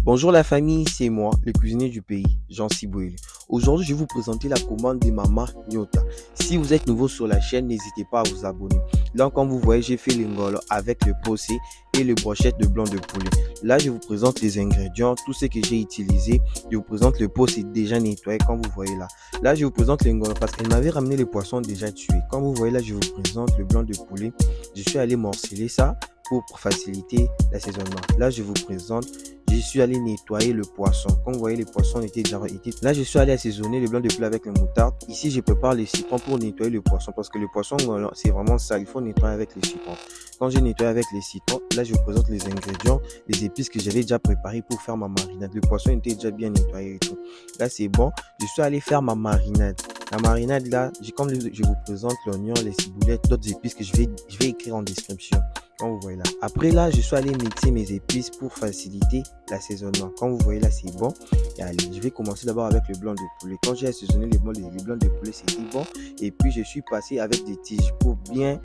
Bonjour la famille, c'est moi, le cuisinier du pays, Jean Siboué. Aujourd'hui, je vais vous présenter la commande de Maman Nyota. Si vous êtes nouveau sur la chaîne, n'hésitez pas à vous abonner. Là, comme vous voyez, j'ai fait l'ingolo avec le possé et le brochette de blanc de poulet. Là, je vous présente les ingrédients, tout ce que j'ai utilisé. Je vous présente le possé déjà nettoyé, comme vous voyez là. Là, je vous présente l'ingolo parce qu'elle m'avait ramené les poissons déjà tués. Comme vous voyez là, je vous présente le blanc de poulet. Je suis allé morceler ça pour faciliter l'assaisonnement. Là, je vous présente, je suis allé nettoyer le poisson. Comme vous voyez, les poissons étaient déjà été. Là, je suis allé assaisonner le blanc de poulet avec le moutarde. Ici, je prépare les citrons pour nettoyer le poisson parce que le poisson, c'est vraiment sale. Il faut nettoyer avec les citrons. Quand j'ai nettoyé avec les citrons, là, je vous présente les ingrédients, les épices que j'avais déjà préparées pour faire ma marinade. Le poisson était déjà bien nettoyé et tout. Là, c'est bon. Je suis allé faire ma marinade. La marinade, là, comme je vous présente l'oignon, les ciboulettes, d'autres épices que je vais écrire en description. Comme vous voyez là. Après là, je suis allé mixer mes épices pour faciliter l'assaisonnement. Comme vous voyez là, c'est bon. Et allez, je vais commencer d'abord avec le blanc de poulet. Quand j'ai assaisonné les blancs de poulet, c'était bon. Et puis, je suis passé avec des tiges pour bien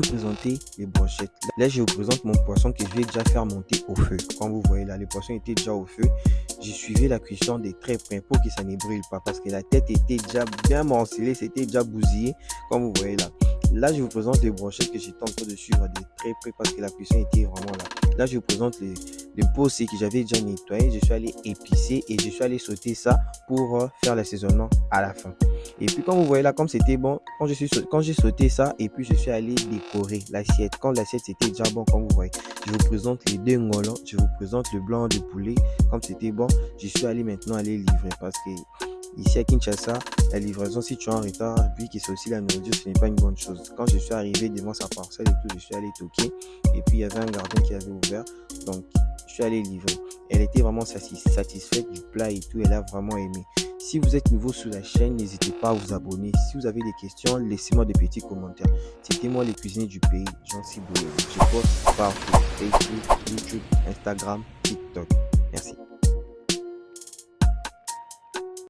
présenter les brochettes. Là, je vous présente mon poisson que je vais déjà faire monter au feu. Comme vous voyez là, les poissons étaient déjà au feu. J'ai suivi la cuisson des très près pour que ça ne brûle pas parce que la tête était déjà bien morcelée, c'était déjà bousillé. Comme vous voyez là. Là, je vous présente les brochettes que j'étais en train de suivre de très près parce que la cuisson était vraiment là. Là, je vous présente les possés que j'avais déjà nettoyés. Je suis allé épicer et je suis allé sauter ça pour faire l'assaisonnement à la fin. Et puis, comme vous voyez là, comme c'était bon, quand j'ai sauté ça et puis je suis allé décorer l'assiette. Quand l'assiette c'était déjà bon, comme vous voyez, je vous présente les deux ngolons. Je vous présente le blanc de poulet. Comme c'était bon, je suis allé maintenant aller livrer parce que ici à Kinshasa, la livraison, si tu es en retard, vu que c'est aussi la nourriture, ce n'est pas une bonne chose. Quand je suis arrivé devant sa parcelle et tout, je suis allé toquer. Et puis, il y avait un gardien qui avait ouvert. Donc, je suis allé livrer. Elle était vraiment satisfaite du plat et tout. Elle a vraiment aimé. Si vous êtes nouveau sur la chaîne, n'hésitez pas à vous abonner. Si vous avez des questions, laissez-moi des petits commentaires. C'était moi, le cuisinier du pays, Jean Siboué. Je poste partout. Facebook, YouTube, Instagram, TikTok. Merci.